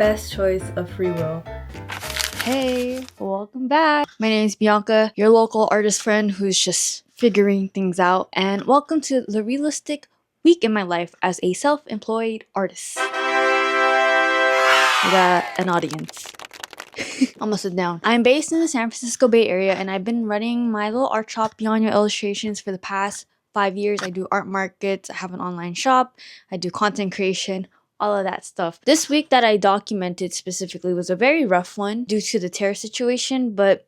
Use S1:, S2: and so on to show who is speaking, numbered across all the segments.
S1: best choice of free will.
S2: Hey, welcome back. My name is Bianca, your local artist friend who's just figuring things out, and welcome to the realistic week in my life as a self-employed artist. We got an audience. Almost sit down. I'm based in the San Francisco Bay Area, and I've been running my little art shop Beyond Your Illustrations for the past 5 years. I do art markets, I have an online shop, I do content creation, all of that stuff. This week that I documented specifically was a very rough one due to the terror situation, but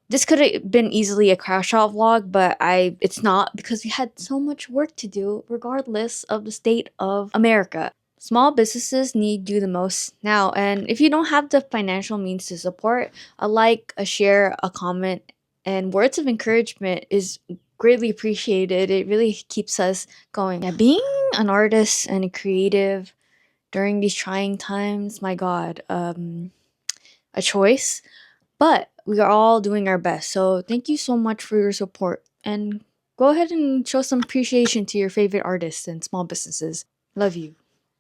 S2: this could have been easily a crash out vlog, but it's not because we had so much work to do regardless of the state of America. Small businesses need you the most now, and if you don't have the financial means to support, a like, a share, a comment, and words of encouragement is greatly appreciated. It really keeps us going. Yeah, being an artist and a creative during these trying times, my God, a choice, but we are all doing our best. So thank you so much for your support, and go ahead and show some appreciation to your favorite artists and small businesses. Love you.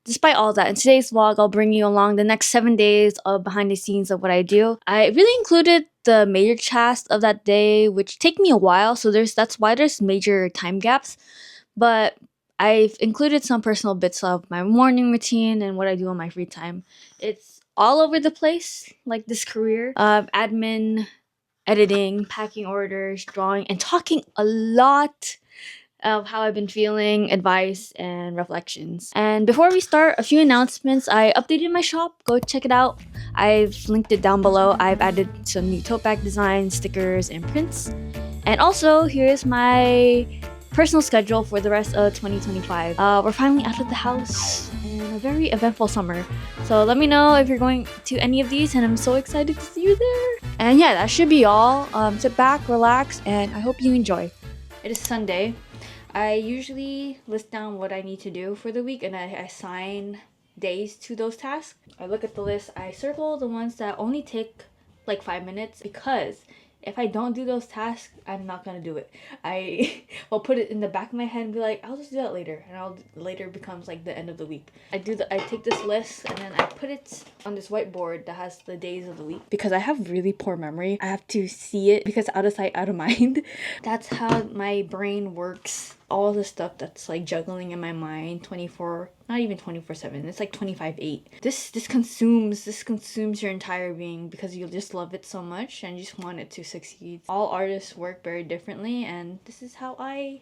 S2: Despite all that, in today's vlog, I'll bring you along the next 7 days of behind the scenes of what I do. I really included the major tasks of that day, which take me a while, so that's why there's major time gaps. But I've included some personal bits of my morning routine and what I do on my free time. It's all over the place, like this career of admin, editing, packing orders, drawing, and talking a lot of how I've been feeling, advice, and reflections. And before we start, a few announcements. I updated my shop. Go check it out. I've linked it down below. I've added some new tote bag designs, stickers, and prints. And also, here's my personal schedule for the rest of 2025. We're finally out of the house in a very eventful summer. So let me know if you're going to any of these, and I'm so excited to see you there. And yeah, that should be all. Sit back, relax, and I hope you enjoy. It is Sunday. I usually list down what I need to do for the week, and I assign days to those tasks. I look at the list, I circle the ones that only take like 5 minutes, because if I don't do those tasks, I'm not gonna do it. I will put it in the back of my head and be like, I'll just do that later, and later becomes like the end of the week. I take this list and then I put it on this whiteboard that has the days of the week, because I have really poor memory. I have to see it, because out of sight, out of mind. That's how my brain works. All the stuff that's like juggling in my mind 24, not even 24/7, it's like 25/8. This consumes your entire being, because you just love it so much and you just want it to succeed. All artists work very differently, and this is how I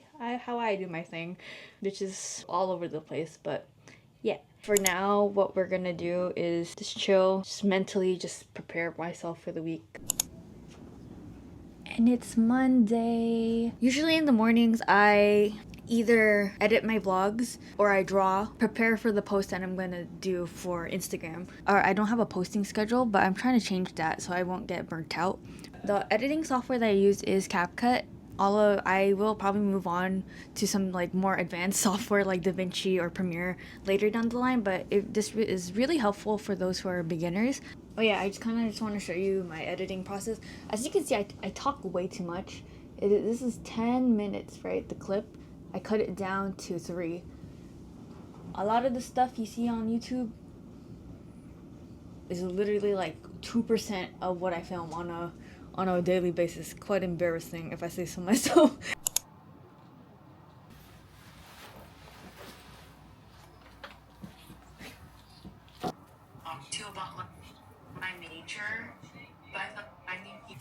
S2: do my thing, which is all over the place. But yeah, for now, what we're gonna do is just chill, just mentally just prepare myself for the week. And it's Monday. Usually in the mornings, I either edit my vlogs or I draw, prepare for the post that I'm gonna do for Instagram. Or I don't have a posting schedule, but I'm trying to change that so I won't get burnt out. The editing software that I use is CapCut. I will probably move on to some like more advanced software like DaVinci or Premiere later down the line, but this is really helpful for those who are beginners. Oh yeah, I just want to show you my editing process. As you can see, I talk way too much. This is 10 minutes, right? The clip. I cut it down to 3. A lot of the stuff you see on YouTube is literally like 2% of what I film on a daily basis. Quite embarrassing if I say so myself.
S3: To about my major, but I mean, you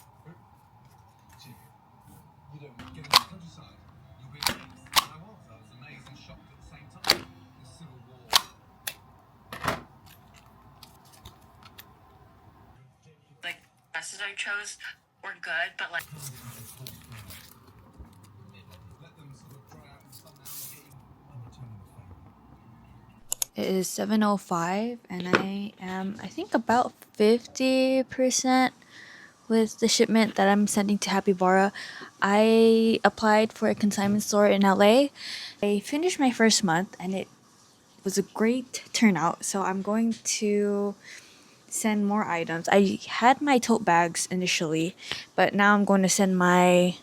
S3: don't get in the countryside. You'll be amazed. And I was amazed and shocked at the same time. The Civil War. Like dresses I chose were good, but like. Let them sort of dry out and sun out and get you on the tongue of the phone.
S2: It is 7:05 and I am, I think, about 50% with the shipment that I'm sending to Happy Vara. I applied for a consignment store in LA. I finished my first month and it was a great turnout, so I'm going to send more items. I had my tote bags initially, but now I'm going to send my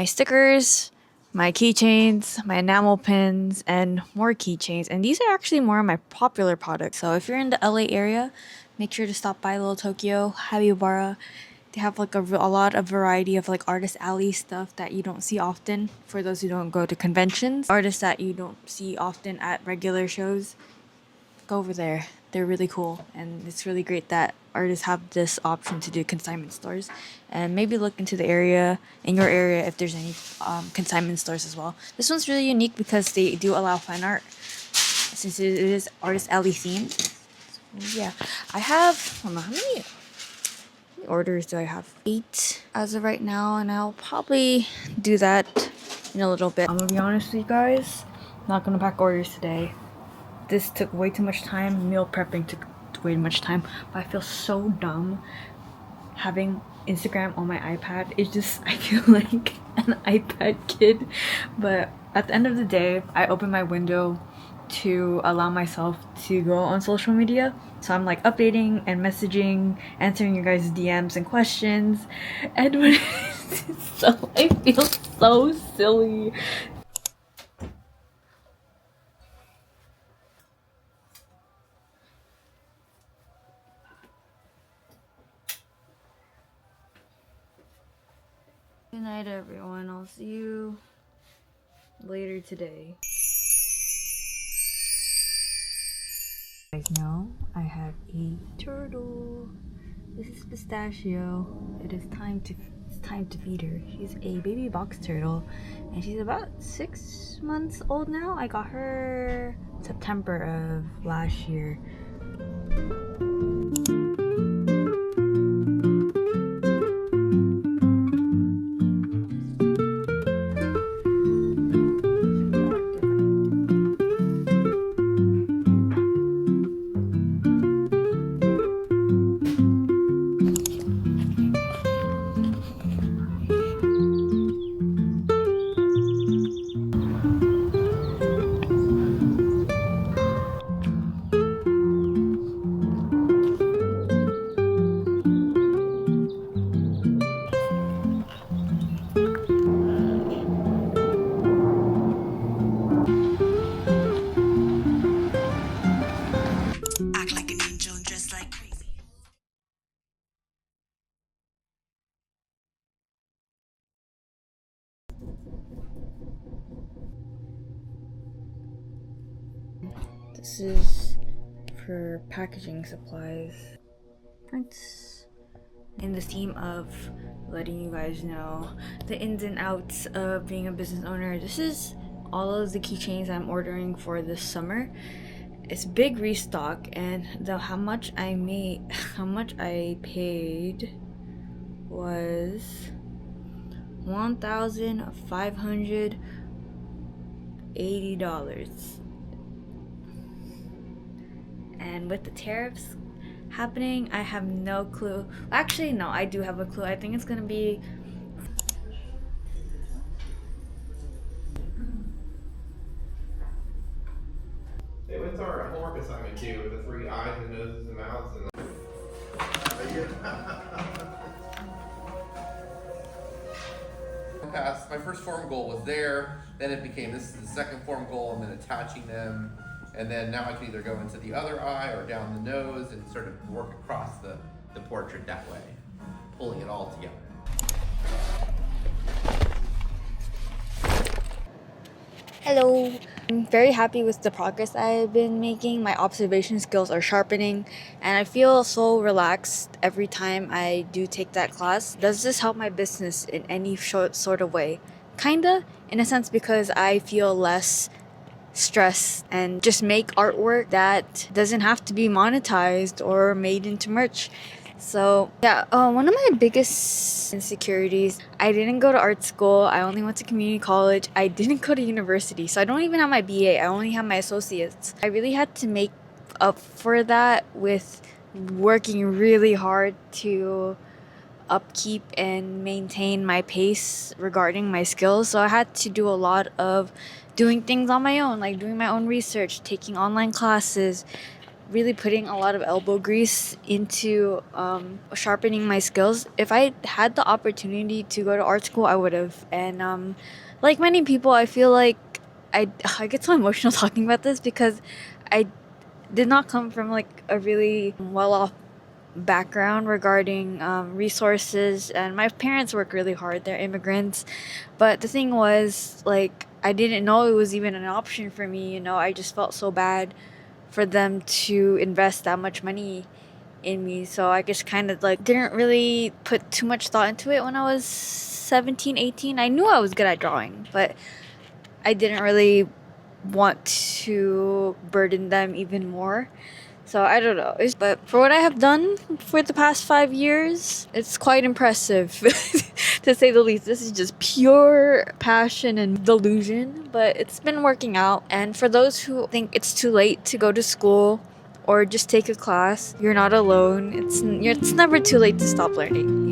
S2: stickers, my keychains, my enamel pins, and more keychains. And these are actually more of my popular products. So if you're in the LA area, make sure to stop by Little Tokyo, Habibara. They have like a lot of variety of like artist alley stuff that you don't see often for those who don't go to conventions. Artists that you don't see often at regular shows, go over there. They're really cool, and it's really great that artists have this option to do consignment stores. And maybe look into the area, in your area, if there's any consignment stores as well. This one's really unique because they do allow fine art since it is artist alley themed. So, yeah, I have, I don't know, how many orders do I have? 8 as of right now, and I'll probably do that in a little bit. I'm gonna be honest with you guys, not gonna pack orders today. This took way too much time. Meal prepping took way too much time. But I feel so dumb having Instagram on my iPad. It's just, I feel like an iPad kid. But at the end of the day, I open my window to allow myself to go on social media. So I'm like updating and messaging, answering your guys' DMs and questions. And when so I feel so silly. Good night, everyone. I'll see you later today. You guys know I have a turtle. This is Pistachio. It's time to feed her. She's a baby box turtle, and she's about 6 months old now. I got her September of last year. This is for packaging supplies. It's in the theme of letting you guys know the ins and outs of being a business owner. This is all of the keychains I'm ordering for this summer. It's big restock, and how much I paid was $1,580. And with the tariffs happening, I have no clue. Actually, no, I do have a clue. I think it's gonna be
S3: Hey, what's our homework assignment too? With the 3 eyes and noses and mouths and past, my first form goal was there, then it became this is the second form goal, and then attaching them, and then now I can either go into the other eye or down the nose and sort of work across the portrait that way, pulling it all together.
S2: Hello. I'm very happy with the progress I've been making. My observation skills are sharpening, and I feel so relaxed every time I do take that class. Does this help my business in any sort of way? Kinda, in a sense, because I feel less stress and just make artwork that doesn't have to be monetized or made into merch. So yeah, one of my biggest insecurities, I didn't go to art school. I only went to community college. I didn't go to university, so I don't even have my BA. I only have my associates. I really had to make up for that with working really hard to upkeep and maintain my pace regarding my skills. So I had to do a lot of doing things on my own, like doing my own research, taking online classes, really putting a lot of elbow grease into sharpening my skills. If I had the opportunity to go to art school, I would have. And like many people, I feel like I get so emotional talking about this because I did not come from like a really well-off background regarding resources, and my parents work really hard. They're immigrants, but the thing was, like, I didn't know it was even an option for me. I just felt so bad for them to invest that much money in me, so I just kind of like didn't really put too much thought into it when I was 17, 18. I knew I was good at drawing, but I didn't really want to burden them even more. So I don't know. But for what I have done for the past 5 years, it's quite impressive, to say the least. This is just pure passion and delusion, but it's been working out. And for those who think it's too late to go to school or just take a class, you're not alone. It's never too late to stop learning.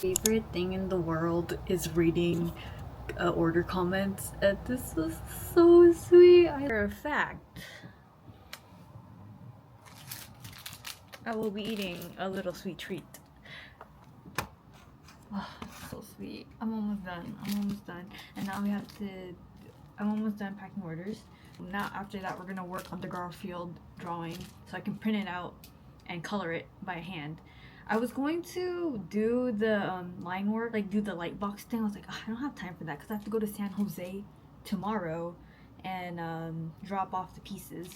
S2: Favorite thing in the world is reading order comments, and this was so sweet. For a fact, I will be eating a little sweet treat. Oh, so sweet. I'm almost done. And now I'm almost done packing orders. Now after that, we're gonna work on the Garfield drawing so I can print it out and color it by hand. I was going to do the line work, like do the light box thing. I was like, I don't have time for that because I have to go to San Jose tomorrow and drop off the pieces.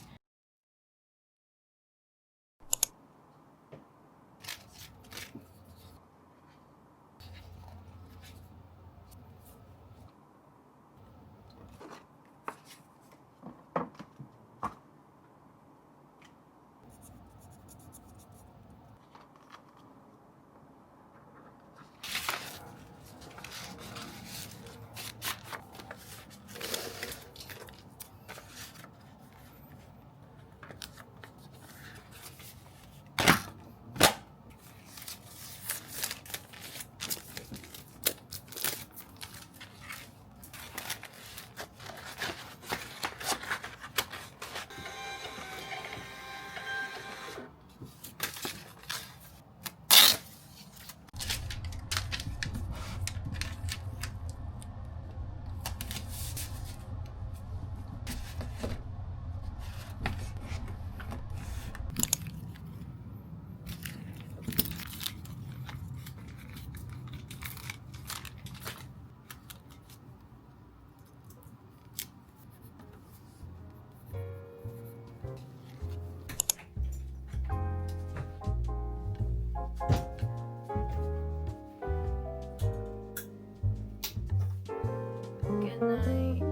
S2: Good night.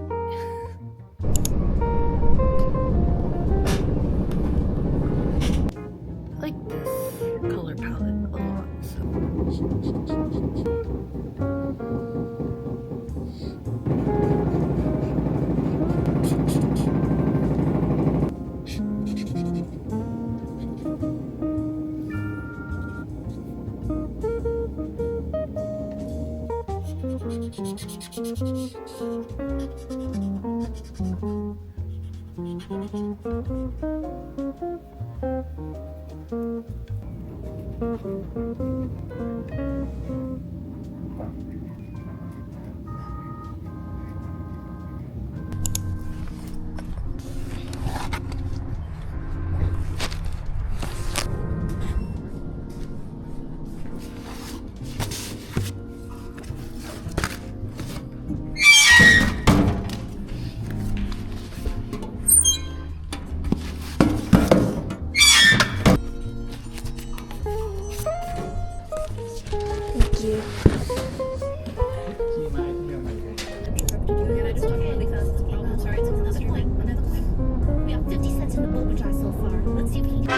S2: I like this color palette a lot, you.
S1: We have 50 cents in the boba jar so far. Let's see if we can.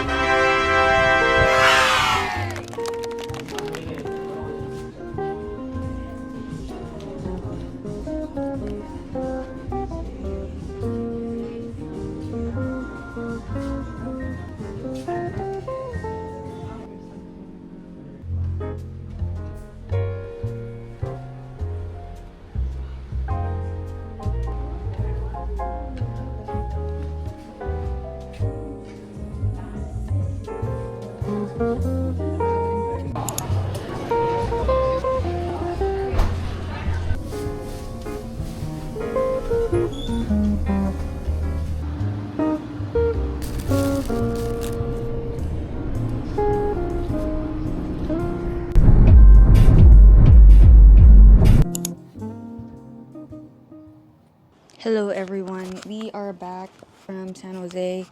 S2: Hello everyone, we are back from San Jose.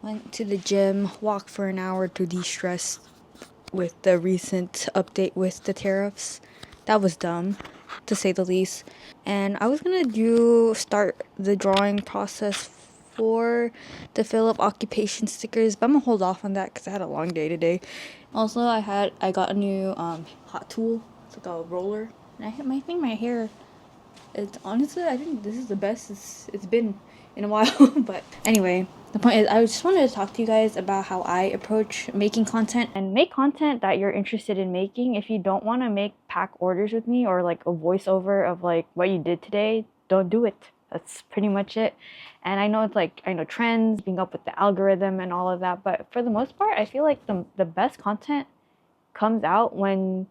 S2: Went to the gym, walked for an hour to de-stress with the recent update with the tariffs. That was dumb, to say the least. And I was gonna start the drawing process for the fill up occupation stickers, but I'm gonna hold off on that because I had a long day today. Also, I got a new hot tool. It's like a roller, and I think my hair. It's honestly, I think this is the best it's been in a while. But anyway, the point is, I just wanted to talk to you guys about how I approach making content, and make content that you're interested in making. If you don't want to make pack orders with me or like a voiceover of like what you did today, don't do it. That's pretty much it. And I know it's like, I know trends, being up with the algorithm and all of that, but for the most part, I feel like the best content comes out when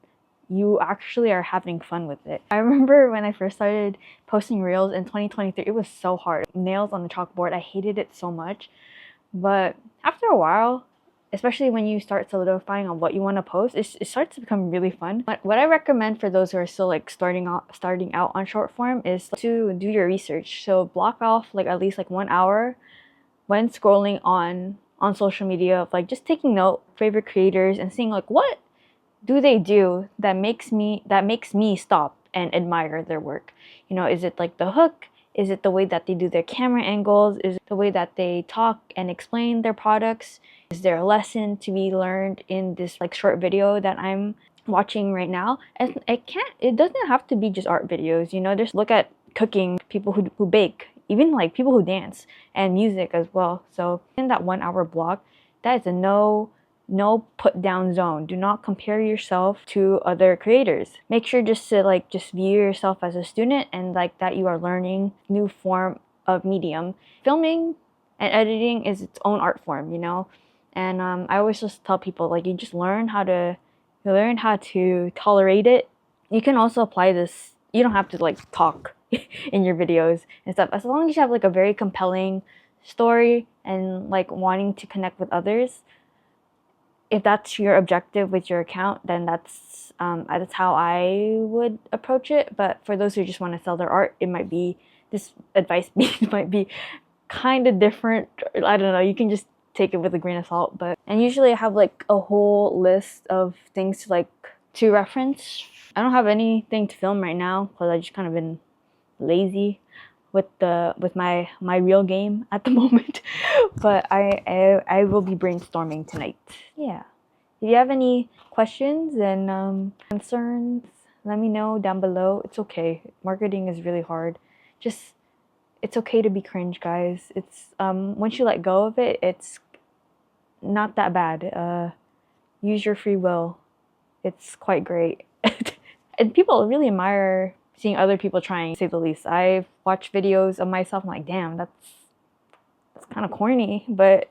S2: you actually are having fun with it. I remember when I first started posting reels in 2023, it was so hard. Nails on the chalkboard, I hated it so much. But after a while, especially when you start solidifying on what you want to post, it starts to become really fun. But what I recommend for those who are still like starting out on short form is to do your research. So block off like at least like 1 hour when scrolling on social media of like just taking note favorite creators and seeing like what do they do that makes me stop and admire their work. You know, is it like the hook? Is it the way that they do their camera angles? Is it the way that they talk and explain their products? Is there a lesson to be learned in this like short video that I'm watching right now? And it doesn't have to be just art videos, you know. Just look at cooking, people who bake, even like people who dance, and music as well. So in that 1 hour block, that is a no put down zone. Do not compare yourself to other creators. Make sure just to like just view yourself as a student and like that you are learning new form of medium. Filming and editing is its own art form, you know. And I always just tell people like you learn how to tolerate it. You can also apply this. You don't have to like talk in your videos and stuff, as long as you have like a very compelling story and like wanting to connect with others. If that's your objective with your account, then that's how I would approach it. But for those who just want to sell their art, it might be, this advice might be kind of different. I don't know, you can just take it with a grain of salt. And usually I have like a whole list of things to reference. I don't have anything to film right now because I just kind of been lazy with my real game at the moment. But I will be brainstorming tonight. Yeah, if you have any questions and concerns, let me know down below. It's okay, marketing is really hard. Just, it's okay to be cringe, guys. It's once you let go of it, it's not that bad. Use your free will. It's quite great. And people really admire seeing other people trying, to say the least. I've watched videos of myself, I'm like, damn, that's kind of corny, but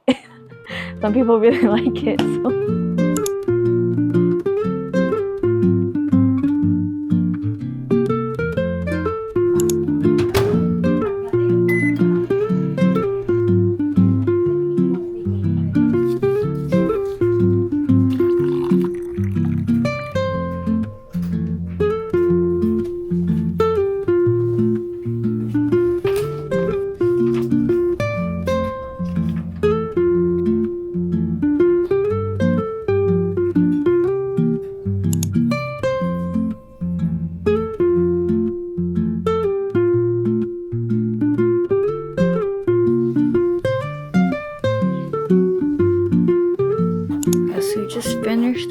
S2: some people really like it, so.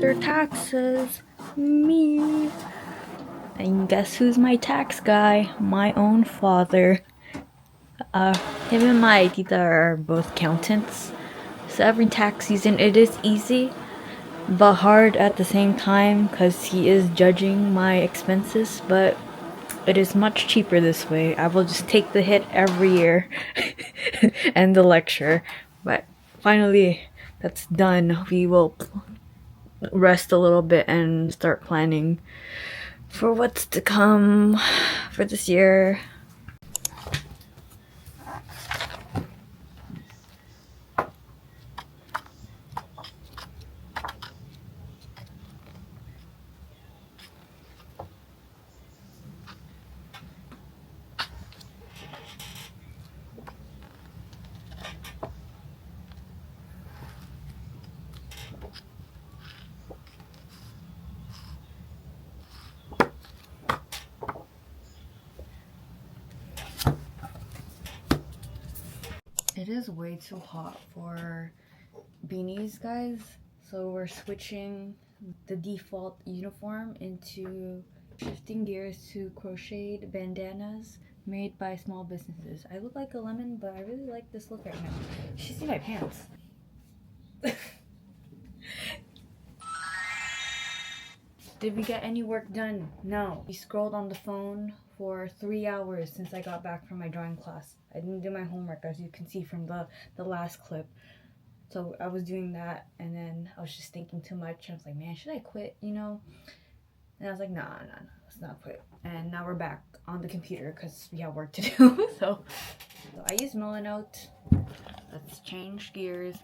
S2: their taxes. Me. And guess who's my tax guy? My own father. Him and my tita are both accountants. So every tax season it is easy, but hard at the same time because he is judging my expenses, but it is much cheaper this way. I will just take the hit every year and the lecture. But finally, that's done. We will rest a little bit and start planning for what's to come for this year. It is way too hot for beanies, guys, so we're switching the default uniform into shifting gears to crocheted bandanas made by small businesses. I look like a lemon, but I really like this look right now. You should see my pants. Did we get any work done? No. We scrolled on the phone for 3 hours since I got back from my drawing class. I didn't do my homework, as you can see from the last clip. So I was doing that, and then I was just thinking too much. I was like, man, should I quit, you know? And I was like, nah, let's not quit. And now we're back on the computer because we have work to do. So I use Milanote. Let's change gears.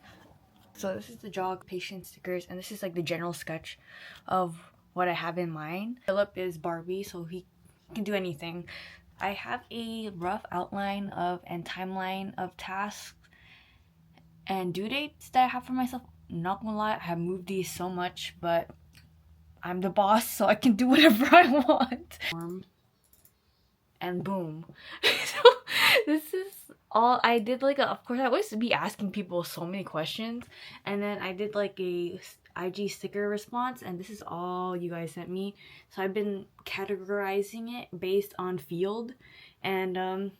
S2: So this is the jog patient stickers, and this is like the general sketch of what I have in mind. Philip is Barbie, so he can do anything. I have a rough outline of and timeline of tasks and due dates that I have for myself. Not gonna lie, I have moved these so much, but I'm the boss, so I can do whatever I want. And boom. So this is all I did. Like, of course I always be asking people so many questions, and then I did like a IG sticker response, and this is all you guys sent me. So I've been categorizing it based on field, and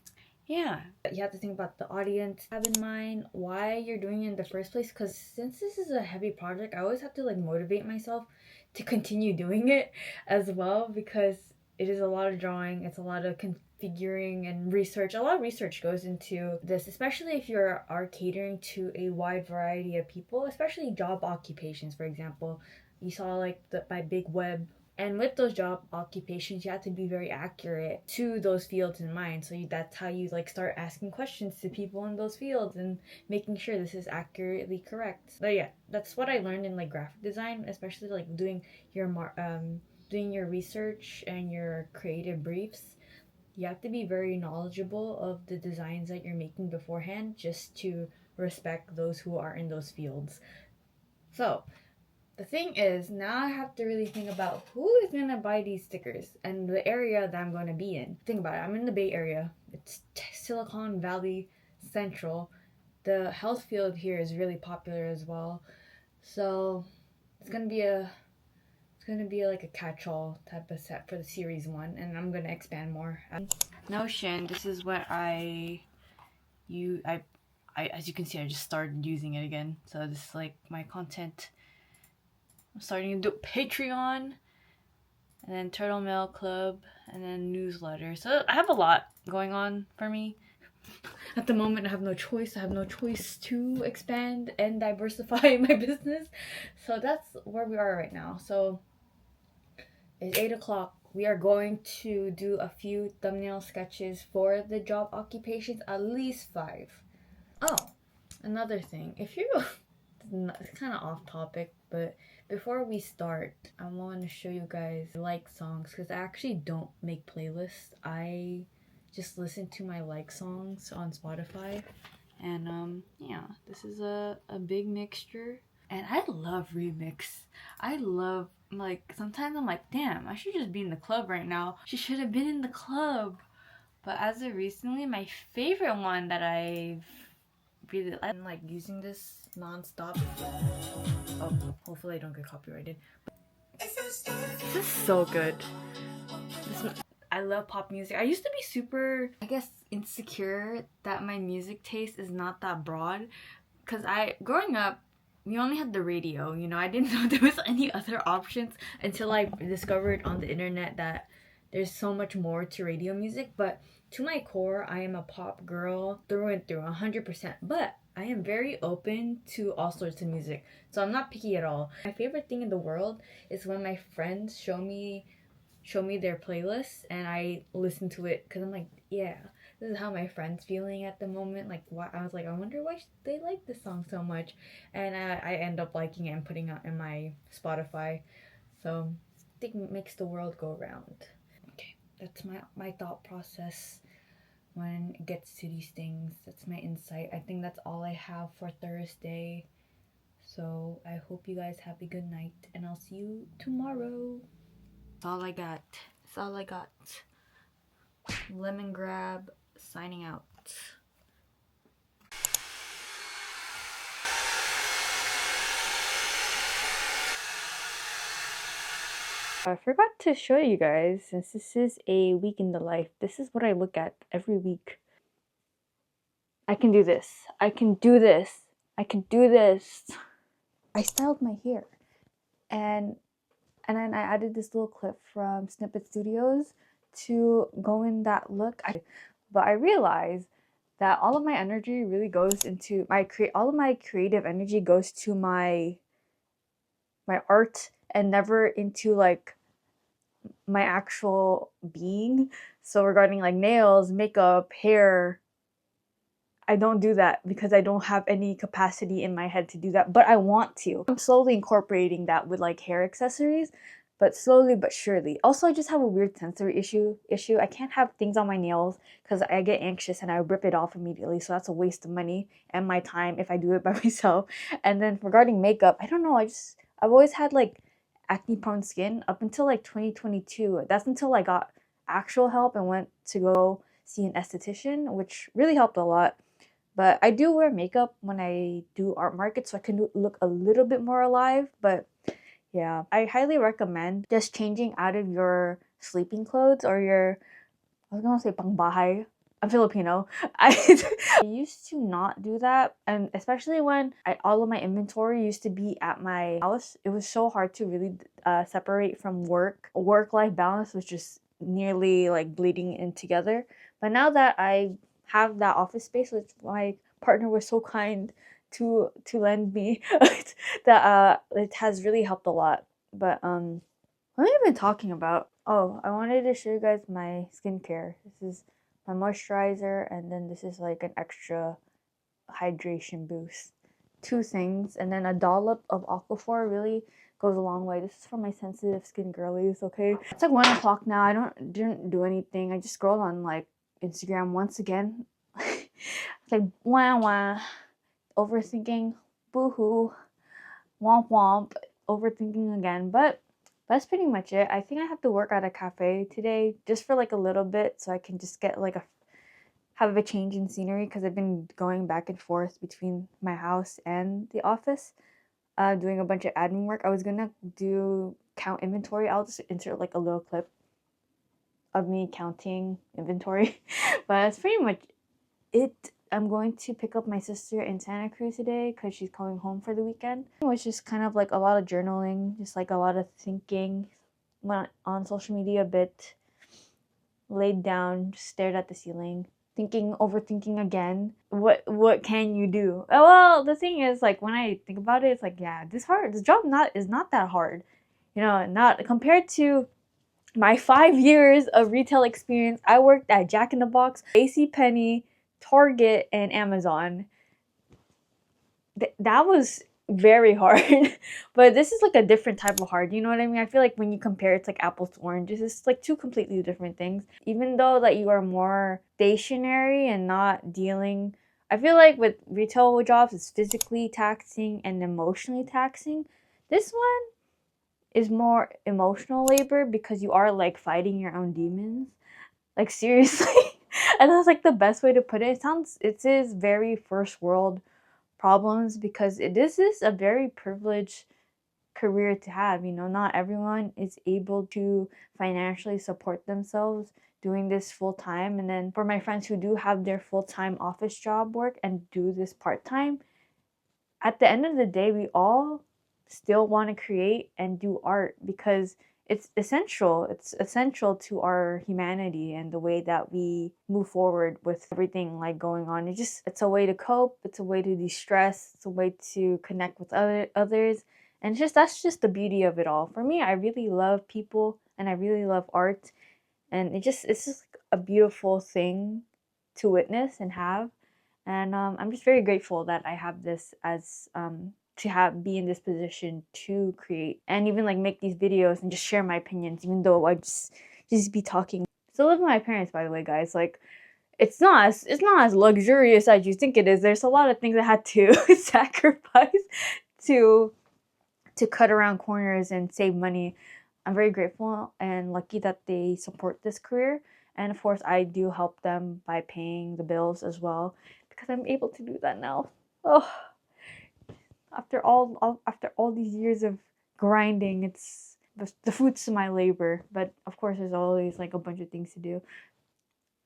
S2: yeah, you have to think about the audience, have in mind why you're doing it in the first place, because since this is a heavy project, I always have to like motivate myself to continue doing it as well, because it is a lot of drawing, it's a lot of configuring and research. A lot of research goes into this, especially if you are catering to a wide variety of people, especially job occupations. For example, you saw like my big web, and with those job occupations you have to be very accurate to those fields in mind. So that's how you like start asking questions to people in those fields and making sure this is accurately correct. But yeah, that's what I learned in like graphic design, especially like doing your research and your creative briefs. You have to be very knowledgeable of the designs that you're making beforehand, just to respect those who are in those fields. So the thing is, now I have to really think about who is going to buy these stickers and the area that I'm going to be in. Think about it. I'm in the Bay Area. It's Silicon Valley Central. The health field here is really popular as well. So it's going to be like a catch-all type of set for the series 1, and I'm going to expand more. Notion, this is what I as you can see, I just started using it again. So this is like my content. I'm starting to do Patreon, and then Turtle Mail Club, and then newsletter. So I have a lot going on for me. At the moment, I have no choice. I have no choice to expand and diversify my business. So that's where we are right now. So it's 8 o'clock. We are going to do a few thumbnail sketches for the job occupations, at least 5. Oh, another thing. If you, it's kind of off topic, but before we start, I want to show you guys like songs, because I actually don't make playlists. I just listen to my like songs on Spotify, and yeah, this is a big mixture, and I love remix. I love, like, sometimes I'm like, damn, I should just be in the club right now. She should have been in the club. But as of recently, my favorite one that I've repeatedly. I'm like using this non-stop. Oh, hopefully I don't get copyrighted. This is so good. I love pop music. I used to be super, I guess, insecure that my music taste is not that broad. Because growing up, we only had the radio, you know, I didn't know there was any other options until I discovered on the internet that there's so much more to radio music. But to my core, I am a pop girl through and through, 100%. But I am very open to all sorts of music, so I'm not picky at all. My favorite thing in the world is when my friends show me their playlists and I listen to it because I'm like, yeah, this is how my friend's feeling at the moment. Like, why? I was like, I wonder why they like this song so much, and I end up liking it and putting it in my Spotify. So I think it makes the world go round. Okay, that's my thought process when it gets to these things. That's my insight. I think that's all I have for Thursday. So I hope you guys have a good night, and I'll see you tomorrow. That's all I got. That's all I got. Lemon Grab signing out. I forgot to show you guys, since this is a week in the life, this is what I look at every week. I can do this. I can do this. I can do this. I styled my hair. And then I added this little clip from Snippet Studios to go in that look. But I realized that all of my energy really goes into all of my creative energy goes to my art and never into like my actual being. So regarding like nails, makeup, hair, I don't do that because I don't have any capacity in my head to do that, but I want to. I'm slowly incorporating that with like hair accessories, but slowly but surely. Also, I just have a weird sensory issue. I can't have things on my nails because I get anxious and I rip it off immediately, so that's a waste of money and my time if I do it by myself. And then regarding makeup, I don't know, I've always had like acne prone skin up until like 2022. That's until I got actual help and went to go see an esthetician, which really helped a lot. But I do wear makeup when I do art markets, so I can look a little bit more alive. But yeah, I highly recommend just changing out of your sleeping clothes or your, I was gonna say pangbahay. I'm Filipino. I used to not do that, and especially when all of my inventory used to be at my house, it was so hard to really separate from work. Work-life balance was just nearly like bleeding in together. But now that I have that office space, which my partner was so kind to lend me, that it has really helped a lot. But what have I been talking about? Oh, I wanted to show you guys my skincare. This is my moisturizer, and then this is like an extra hydration boost. Two things, and then a dollop of Aquaphor really goes a long way. This is for my sensitive skin girlies, okay? It's like 1 o'clock now. I didn't do anything. I just scrolled on like Instagram once again. It's like wah wah, overthinking, boohoo, womp womp, overthinking again. But that's pretty much it. I think I have to work at a cafe today just for like a little bit so I can just get like have a change in scenery, because I've been going back and forth between my house and the office, doing a bunch of admin work. I was gonna count inventory. I'll just insert like a little clip of me counting inventory. But that's pretty much it. I'm going to pick up my sister in Santa Cruz today because she's coming home for the weekend. It was just kind of like a lot of journaling, just like a lot of thinking. Went on social media a bit, laid down, just stared at the ceiling, thinking, overthinking again. What can you do? Oh, well, the thing is, like, when I think about it, it's like, yeah, this job is not that hard. You know, not compared to my 5 years of retail experience. I worked at Jack in the Box, JCPenney, Target, and Amazon. That was very hard. But this is like a different type of hard, you know what I mean? I feel like when you compare, it's like apples to oranges. It's like two completely different things. Even though that you are more stationary and not dealing, I feel like with retail jobs, it's physically taxing and emotionally taxing. This one is more emotional labor because you are like fighting your own demons. Like, seriously. And that's like the best way to put it. It is very first world problems because this is a very privileged career to have. Not everyone is able to financially support themselves doing this full time. And then for my friends who do have their full time office job work and do this part time, at the end of the day, we all still want to create and do art because it's essential. It's essential to our humanity and the way that we move forward with everything like going on. It's a way to cope. It's a way to de-stress. It's a way to connect with others. And that's just the beauty of it all. For me, I really love people and I really love art. And it's just like a beautiful thing to witness and have. And I'm just very grateful that I have this as to be in this position to create and even like make these videos and just share my opinions, even though I just be talking. Still live with my parents, by the way, guys. Like it's not as luxurious as you think it is. There's a lot of things I had to sacrifice to cut around corners and save money. I'm very grateful and lucky that they support this career. And of course, I do help them by paying the bills as well because I'm able to do that now. Oh, after all these years of grinding, it's the fruits of my labor. But of course, there's always like a bunch of things to do.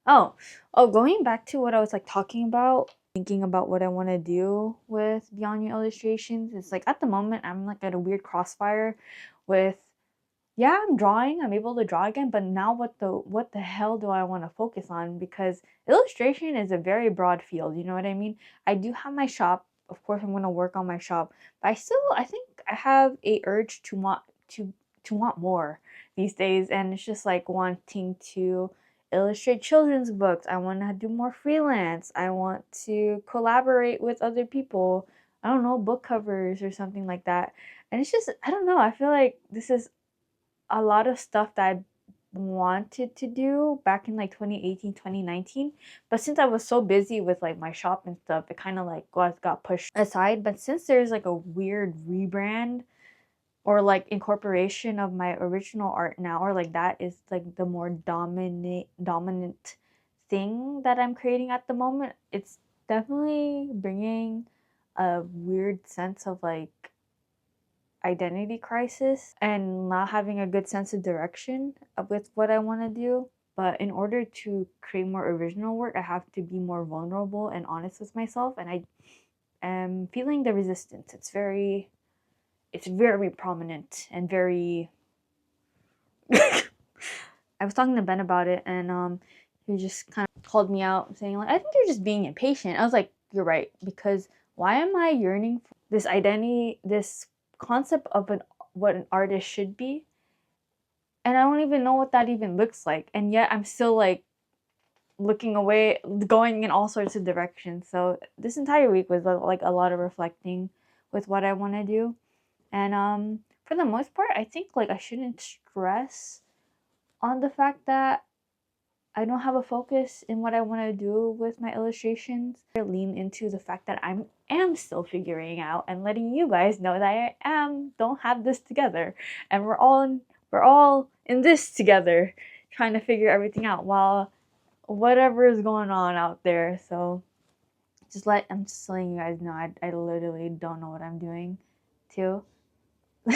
S2: Oh, going back to what I was like talking about, thinking about what I want to do with Beyond Your Illustrations. It's like at the moment I'm like at a weird crossfire with, yeah, I'm able to draw again, but now what the hell do I want to focus on? Because illustration is a very broad field, you know what I mean? I do have my shop. Of course I'm going to work on my shop, but I think I have a urge to want more these days, and it's just like wanting to illustrate children's books. I want to do more freelance. I want to collaborate with other people. I don't know, book covers or something like that. And it's just, I don't know, I feel like this is a lot of stuff that I wanted to do back in like 2018, 2019. But since I was so busy with like my shop and stuff, it kind of like got pushed aside. But since there's like a weird rebrand or like incorporation of my original art now, or like that is like the more dominant thing that I'm creating at the moment, it's definitely bringing a weird sense of like identity crisis and not having a good sense of direction with what I want to do. But in order to create more original work, I have to be more vulnerable and honest with myself, and I am feeling the resistance. It's very prominent and very I was talking to Ben about it, and he just kind of called me out saying like, I think you're just being impatient. I was like, you're right, because why am I yearning for this identity, this concept of what an artist should be, and I don't even know what that even looks like, and yet I'm still like looking away, going in all sorts of directions. So this entire week was like a lot of reflecting with what I want to do. And for the most part, I think like I shouldn't stress on the fact that I don't have a focus in what I want to do with my illustrations. I lean into the fact that I am still figuring out and letting you guys know that don't have this together, and we're all in this together, trying to figure everything out while whatever is going on out there. So I'm just letting you guys know I literally don't know what I'm doing too.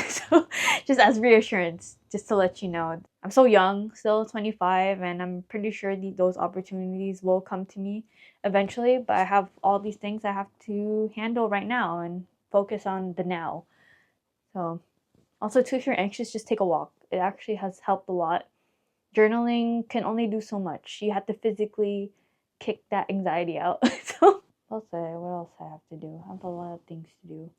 S2: So just as reassurance, just to let you know, I'm so young, still 25, and I'm pretty sure those opportunities will come to me eventually, but I have all these things I have to handle right now and focus on the now. So also too, if you're anxious, just take a walk. It actually has helped a lot. Journaling can only do so much. You have to physically kick that anxiety out. So what else I have to do? I have a lot of things to do.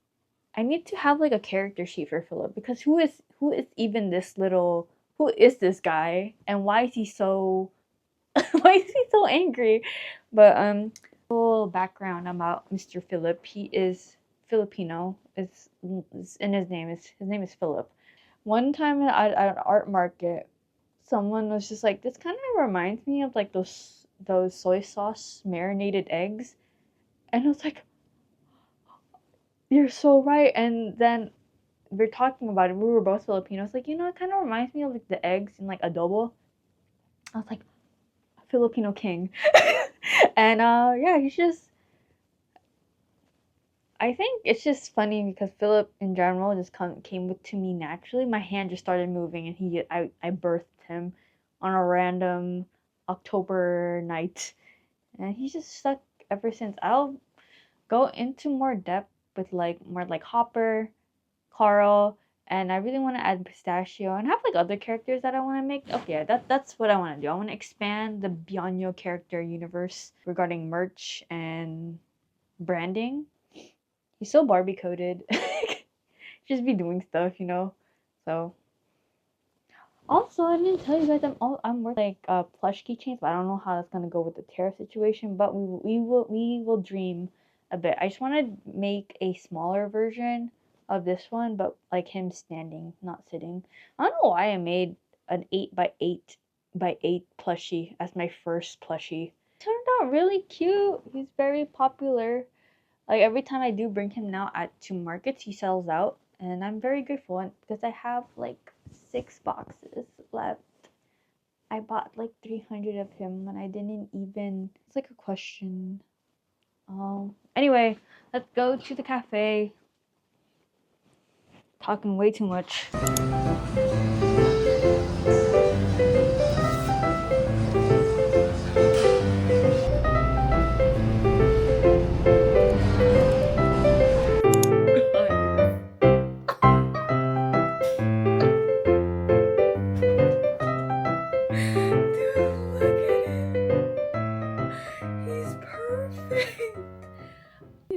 S2: I need to have like a character sheet for Philip, because who is even who is this guy, and why is he so why is he so angry? But little background about Mr. Philip. He is Filipino. It's in his name is Philip. One time at an art market, someone was just like, this kind of reminds me of like those soy sauce marinated eggs, and I was like, you're so right. And then we're talking about it. We were both Filipinos. Like, it kind of reminds me of like the eggs in like adobo. I was like, Filipino king. And yeah, he's just, I think it's just funny because Philip in general just came to me naturally. My hand just started moving, and I birthed him on a random October night, and he's just stuck ever since. I'll go into more depth with more like Hopper, Carl, and I really want to add Pistachio and have like other characters that I want to make. Okay, that's what I want to do. I want to expand the Bionyo character universe regarding merch and branding. He's so Barbie coded. Just be doing stuff, you know. So also, I didn't tell you guys I'm working like plush keychains, but I don't know how that's gonna go with the tariff situation. But we will dream a bit. I just want to make a smaller version of this one, but like him standing, not sitting. I don't know why I made an 8x8 plushie as my first plushie. Turned out really cute. He's very popular. Like every time I do bring him now to markets, he sells out, and I'm very grateful because I have like 6 boxes left. I bought like 300 of him when I didn't even. It's like a question. Anyway, let's go to the cafe. Talking way too much.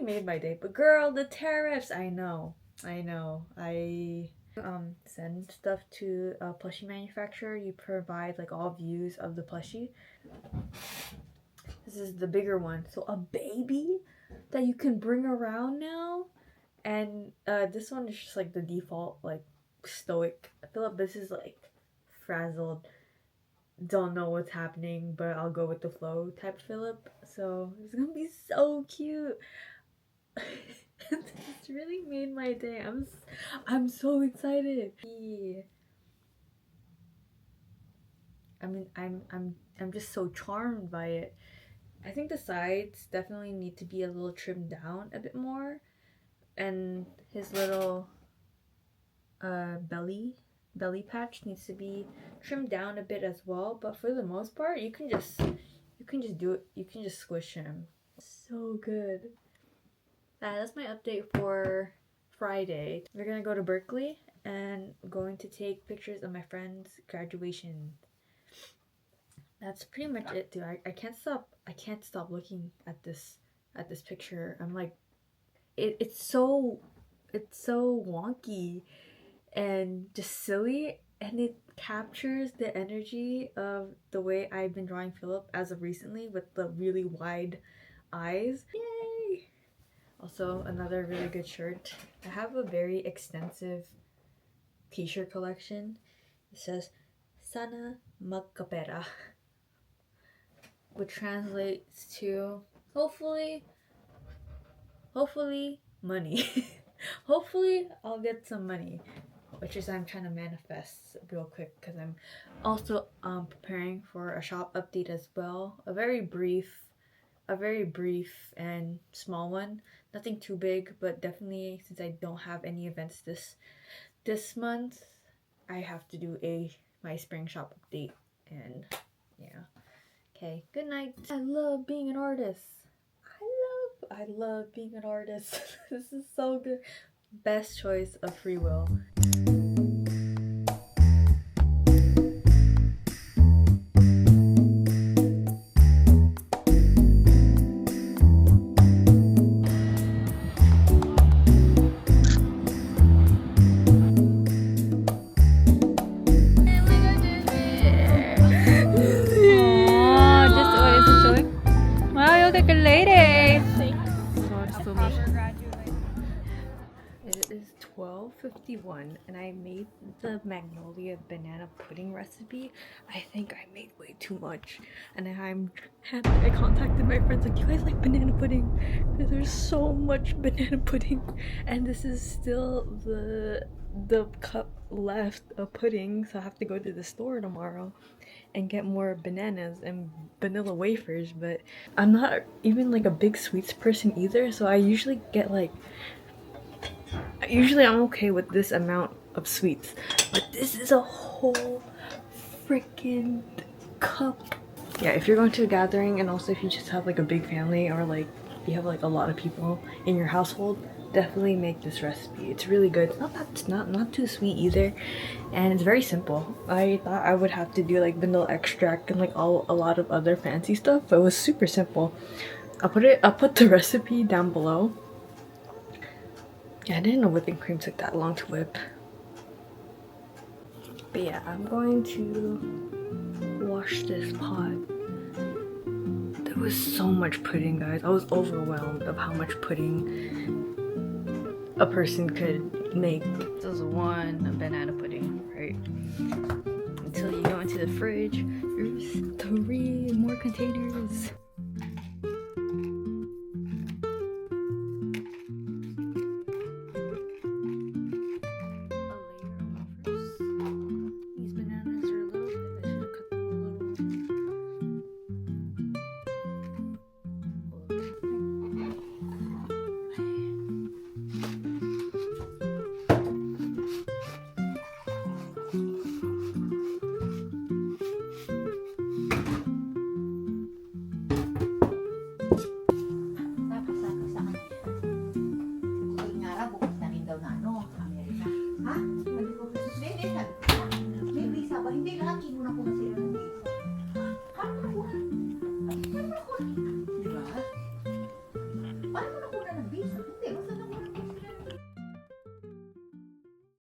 S2: Made my day, but girl, the tariffs. I know. I send stuff to a plushie manufacturer. You provide like all views of the plushie. This is the bigger one, so a baby that you can bring around now. And this one is just like the default, like stoic. I feel like this is like frazzled, don't know what's happening, but I'll go with the flow type Philip. So it's gonna be so cute. It's really made my day. I'm so excited. I mean, I'm just so charmed by it. I think the sides definitely need to be a little trimmed down a bit more, and his little belly patch needs to be trimmed down a bit as well. But for the most part, you can just do it. You can just squish him. So good. That's my update for Friday. We're gonna go to Berkeley and going to take pictures of my friend's graduation. That's pretty much it, dude. I can't stop looking at this picture. I'm like, it's so wonky and just silly, and it captures the energy of the way I've been drawing Philip as of recently with the really wide eyes. Yay! Also, another really good shirt. I have a very extensive t-shirt collection. It says Sana Magkapera, which translates to hopefully money. Hopefully I'll get some money, which is I'm trying to manifest real quick because I'm also preparing for a shop update as well. A very brief and small one. Nothing too big, but definitely since I don't have any events this month, I have to do my spring shop update. And yeah. Okay, good night. I love being an artist. I love being an artist. This is so good. Best choice of free will. It is 12:15 51 and I made the magnolia banana pudding recipe. I think I made way too much, and I contacted my friends like, you guys like banana pudding? Because there's so much banana pudding, and this is still the cup left of pudding, so I have to go to the store tomorrow and get more bananas and vanilla wafers. But I'm not even like a big sweets person either, so I usually get like, I'm okay with this amount of sweets, but this is a whole freaking cup. Yeah, if you're going to a gathering, and also if you just have like a big family, or like you have like a lot of people in your household, definitely make this recipe. It's really good. It's not too sweet either, and it's very simple. I thought I would have to do like vanilla extract and like a lot of other fancy stuff, but it was super simple. I'll put the recipe down below. Yeah, I didn't know whipping cream took that long to whip. But yeah, I'm going to wash this pot. There was so much pudding, guys. I was overwhelmed of how much pudding a person could make. This is one banana pudding, right? Until you go into the fridge, there's 3 more containers.